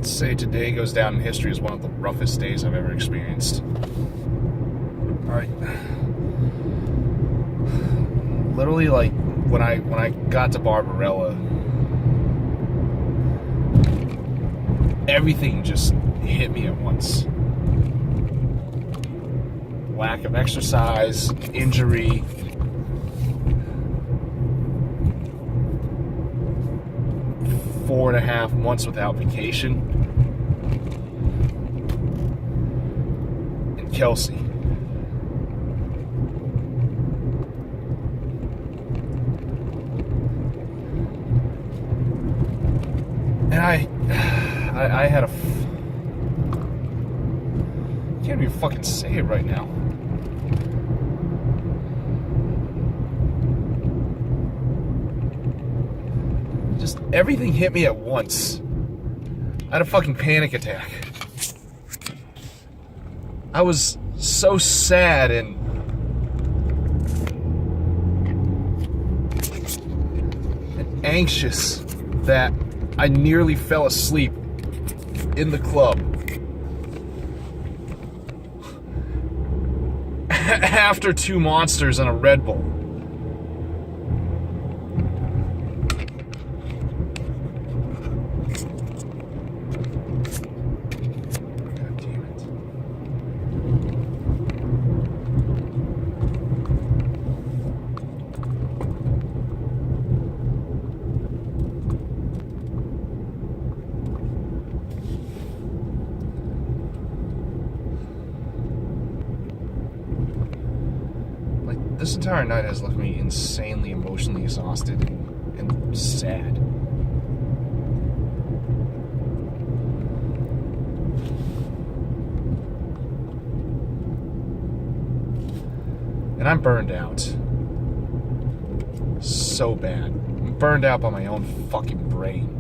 say today goes down in history as one of the roughest days I've ever experienced. Alright. Literally, like, when I got to Barbarella, everything just hit me at once. Lack of exercise, injury, four and a half months without vacation, and Kelsey. And I had a can't even fucking say it right now. Just everything hit me at once. I had a fucking panic attack. I was so sad and anxious that I nearly fell asleep in the club. After 2 Monsters and a Red Bull. God damn it. This entire night has left me insanely emotionally exhausted and sad. And I'm burned out. So bad. I'm burned out by my own fucking brain.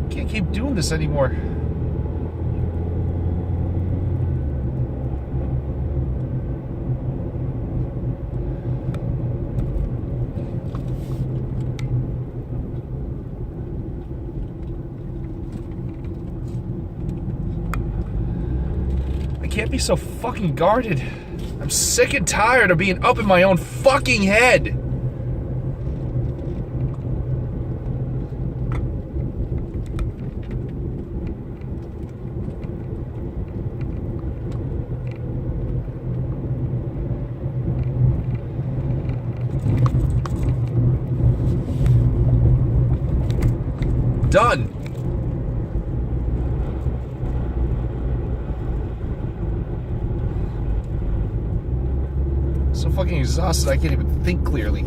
Can't keep doing this anymore. I can't be so fucking guarded. I'm sick and tired of being up in my own fucking head. Done. So fucking exhausted I can't even think clearly.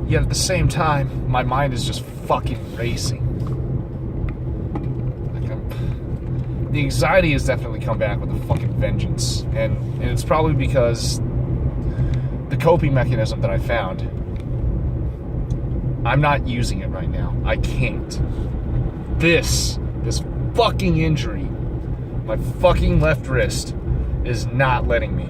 Yet at the same time, my mind is just fucking racing. Like the anxiety has definitely come back with a fucking vengeance. And it's probably because the coping mechanism that I found, I'm not using it right now. I can't. This fucking injury, my fucking left wrist, is not letting me.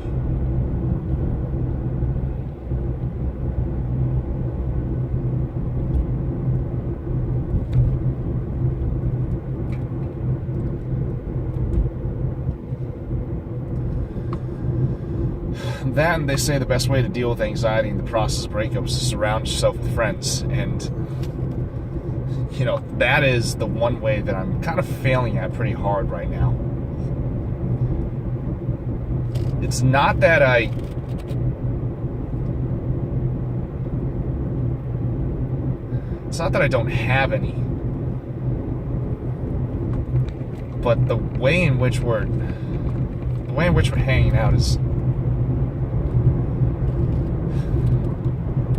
That, and they say the best way to deal with anxiety in the process of breakups is to surround yourself with friends. And, you know, that is the one way that I'm kind of failing at pretty hard right now. It's not that I It's not that I don't have any, but the way in which we're hanging out is,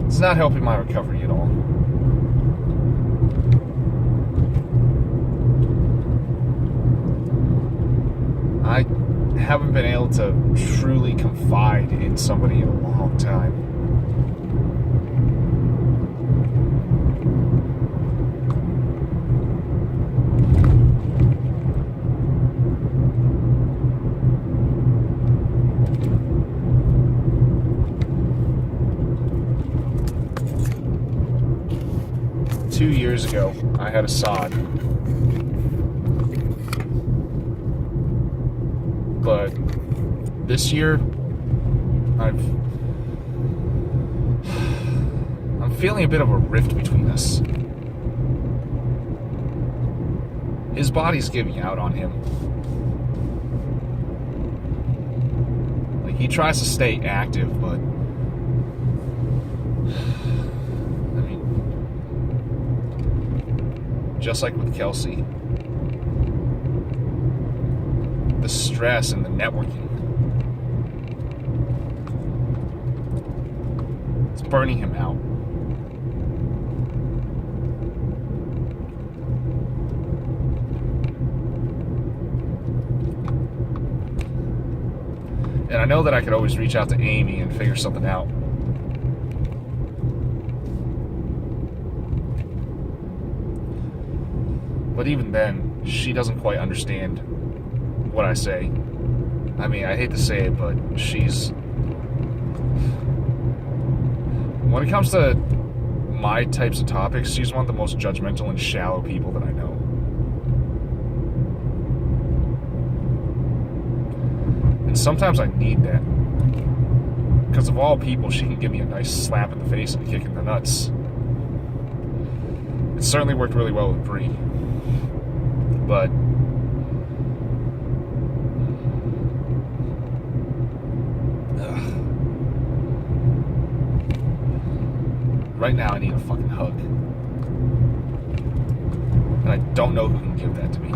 it's not helping my recovery at all. I haven't been able to truly confide in somebody in a long time. 2 years ago, I had a sod. But this year, I'm feeling a bit of a rift between us. His body's giving out on him. Like, he tries to stay active, but just like with Kelsey, the stress and the networking, it's burning him out. And I know that I could always reach out to Amy and figure something out. But even then, she doesn't quite understand what I say. I mean, I hate to say it, but she's... When it comes to my types of topics, she's one of the most judgmental and shallow people that I know. And sometimes I need that. Because of all people, she can give me a nice slap in the face and a kick in the nuts. It certainly worked really well with Bree. But right now I need a fucking hug. And I don't know who can give that to me.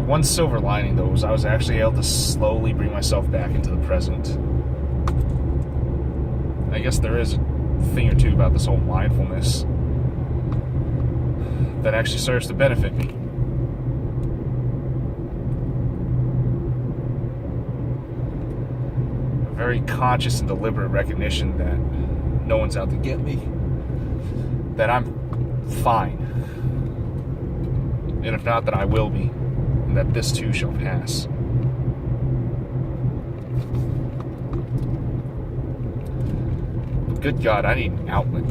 One silver lining, though, was I was actually able to slowly bring myself back into the present. I guess there is a thing or two about this whole mindfulness that actually serves to benefit me. A very conscious and deliberate recognition that no one's out to get me. That I'm fine. And if not, that I will be. And that this too shall pass. But good God, I need an outlet.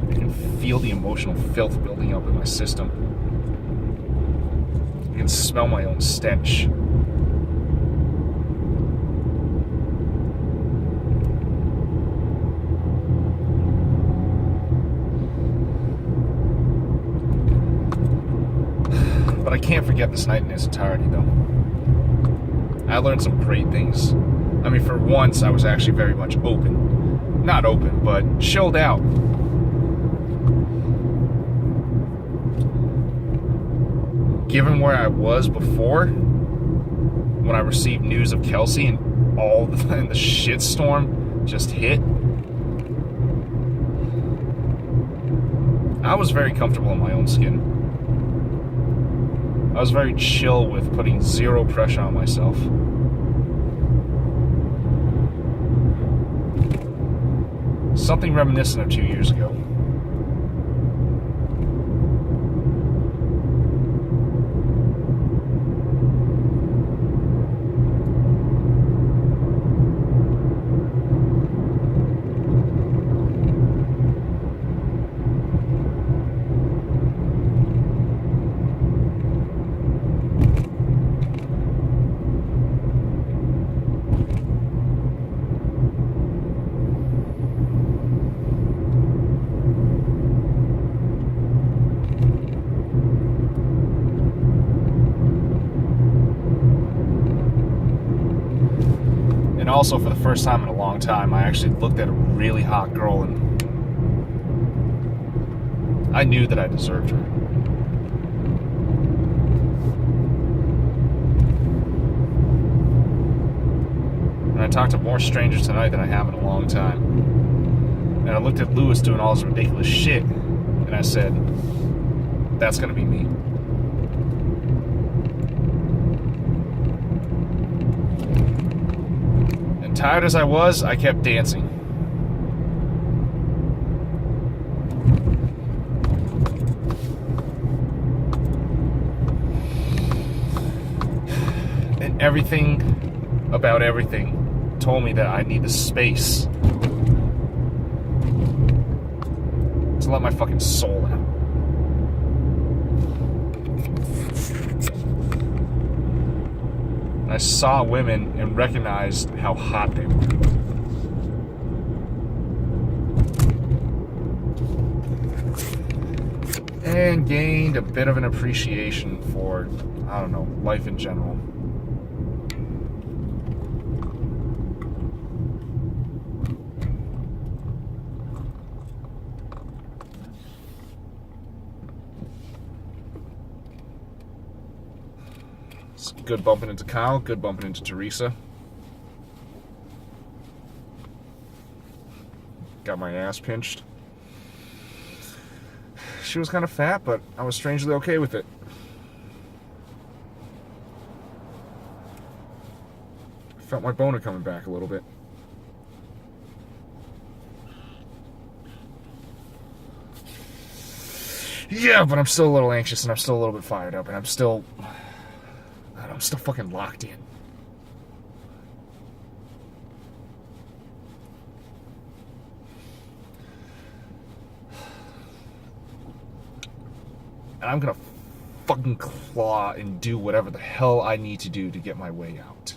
I can feel the emotional filth building up in my system. I can smell my own stench. But I can't forget this night in its entirety, though. I learned some great things. I mean, for once, I was actually very much open. Not open, but chilled out. Given where I was before, when I received news of Kelsey and all the shitstorm just hit, I was very comfortable in my own skin. I was very chill with putting zero pressure on myself. Something reminiscent of 2 years ago. also, for the first time in a long time, I actually looked at a really hot girl and I knew that I deserved her. And I talked to more strangers tonight than I have in a long time. And I looked at Lewis doing all this ridiculous shit, and I said, that's gonna be me. And tired as I was, I kept dancing. And everything about everything told me that I need the space to let my fucking soul out. I saw women and recognized how hot they were. And gained a bit of an appreciation for, I don't know, life in general. It's good bumping into Kyle, good bumping into Teresa. Got my ass pinched. She was kind of fat, but I was strangely okay with it. I felt my boner coming back a little bit. Yeah, but I'm still a little anxious and I'm still a little bit fired up and I'm still fucking locked in. And I'm gonna fucking claw and do whatever the hell I need to do to get my way out.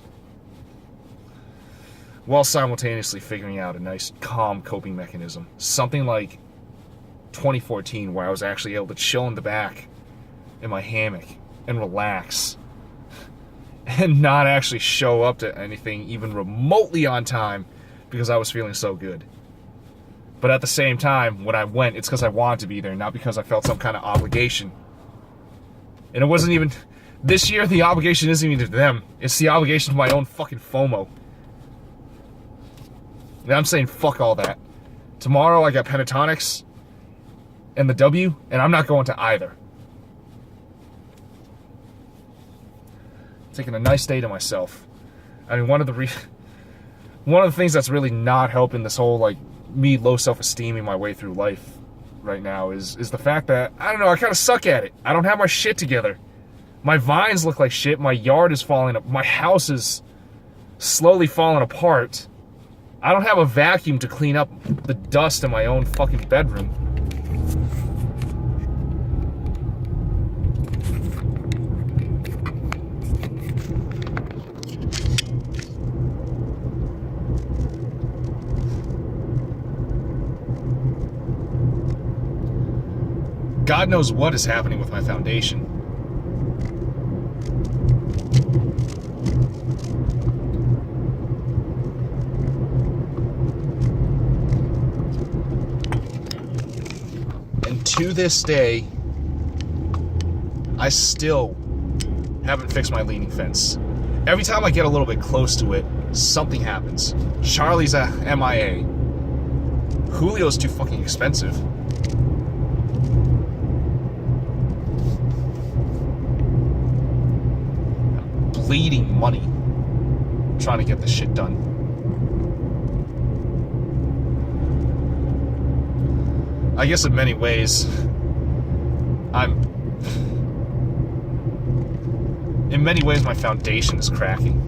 While simultaneously figuring out a nice, calm coping mechanism. Something like 2014, where I was actually able to chill in the back in my hammock and relax. And not actually show up to anything even remotely on time because I was feeling so good. But at the same time, when I went, it's because I wanted to be there, not because I felt some kind of obligation. And it wasn't even... This year, the obligation isn't even to them. It's the obligation to my own fucking FOMO. And I'm saying fuck all that. Tomorrow, I got pentatonics and the W, and I'm not going to either. Taking a nice day to myself. I mean, one of the things that's really not helping this whole, like, me low self-esteeming my way through life right now is the fact that, I don't know, I kind of suck at it. I don't have my shit together. My vines look like shit. My yard is falling up. My house is slowly falling apart. I don't have a vacuum to clean up the dust in my own fucking bedroom. God knows what is happening with my foundation. And to this day, I still haven't fixed my leaning fence. Every time I get a little bit close to it, something happens. Charlie's a MIA. Julio's too fucking expensive. Bleeding money trying to get this shit done. I guess in many ways my foundation is cracking,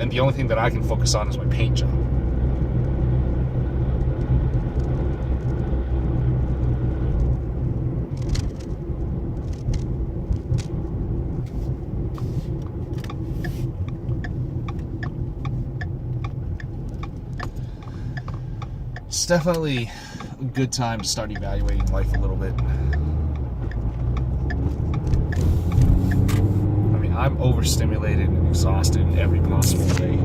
and the only thing that I can focus on is my paint job. It's definitely a good time to start evaluating life a little bit. I mean, I'm overstimulated and exhausted in every possible way.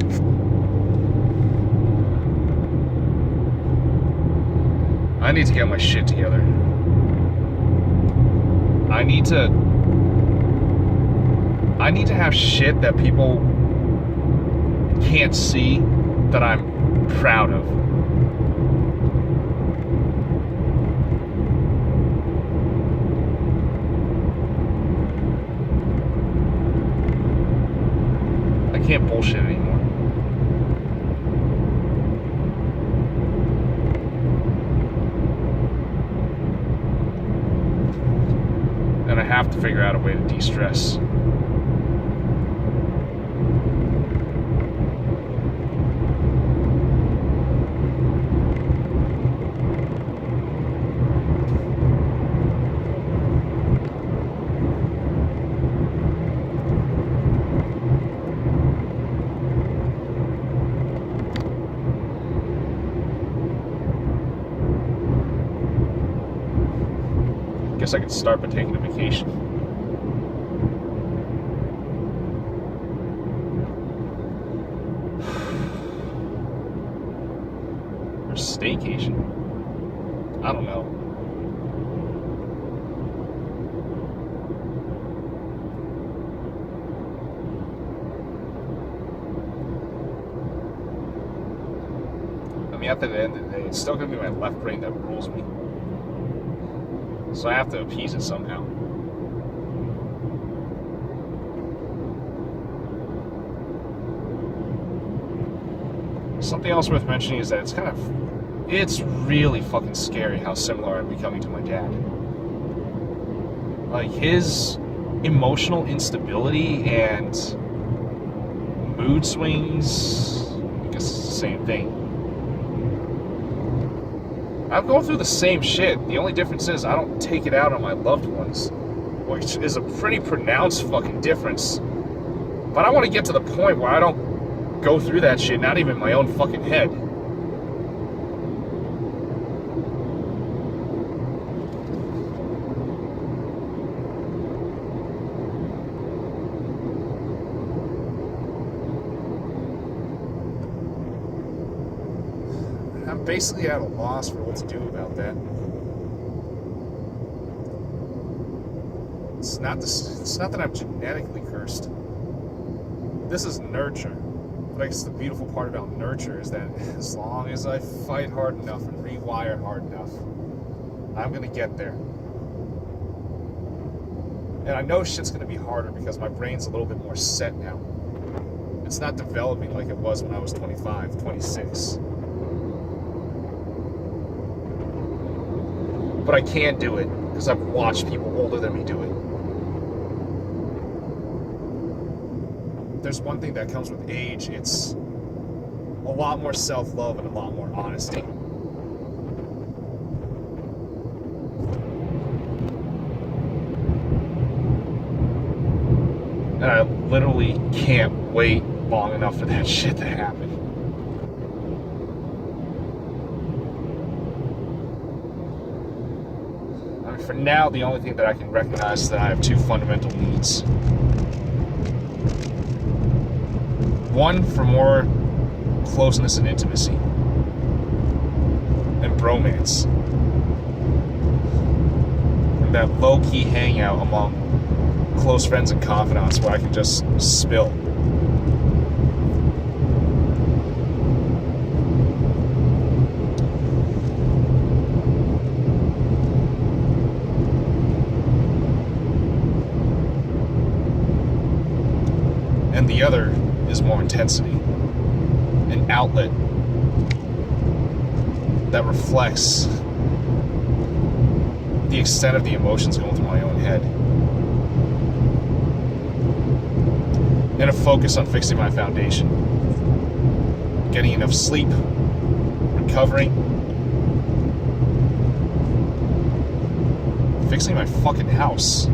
I need to get my shit together. I need to have shit that people can't see that I'm proud of. I can't bullshit anymore. And I have to figure out a way to de-stress. Guess I could start by taking a vacation. Or staycation. I don't know. I mean, at the end of the day, it's still going to be my left brain that rules me. So I have to appease it somehow. Something else worth mentioning is that it's really fucking scary how similar I'm becoming to my dad. Like, his emotional instability and mood swings, I guess it's the same thing. I'm going through the same shit. The only difference is I don't take it out on my loved ones, which is a pretty pronounced fucking difference. But I want to get to the point where I don't go through that shit, not even in my own fucking head. I'm basically at a loss for what to do about that. It's not that I'm genetically cursed. This is nurture. But I guess the beautiful part about nurture is that as long as I fight hard enough and rewire hard enough, I'm gonna get there. And I know shit's gonna be harder because my brain's a little bit more set now. It's not developing like it was when I was 25, 26. But I can do it because I've watched people older than me do it. There's one thing that comes with age, it's a lot more self-love and a lot more honesty. And I literally can't wait long enough for that shit to happen. I mean, for now, the only thing that I can recognize is that I have two fundamental needs. One, for more closeness and intimacy. And bromance. And that low-key hangout among close friends and confidants where I can just spill. And the other is more intensity. An outlet that reflects the extent of the emotions going through my own head. And a focus on fixing my foundation. Getting enough sleep, recovering, fixing my fucking house.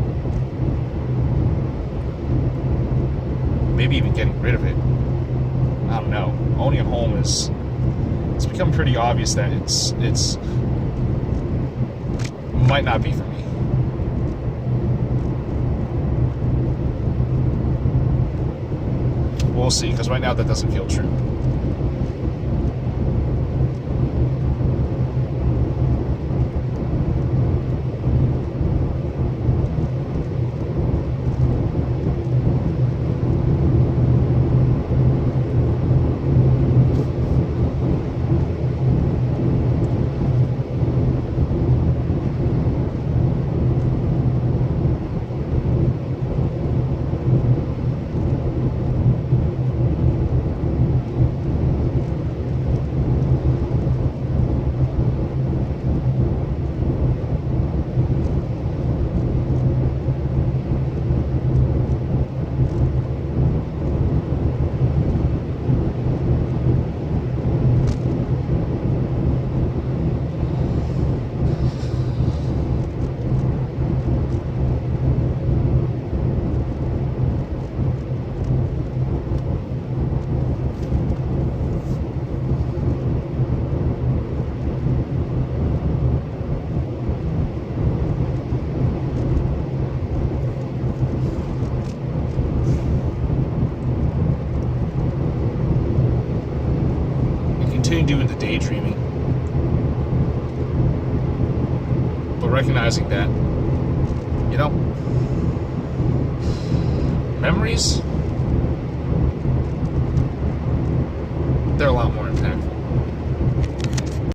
Maybe even getting rid of it. I don't know. Owning a home it's become pretty obvious that it's might not be for me. We'll see, because right now that doesn't feel true. Continue doing the daydreaming, but recognizing that, you know, memories, they're a lot more impactful.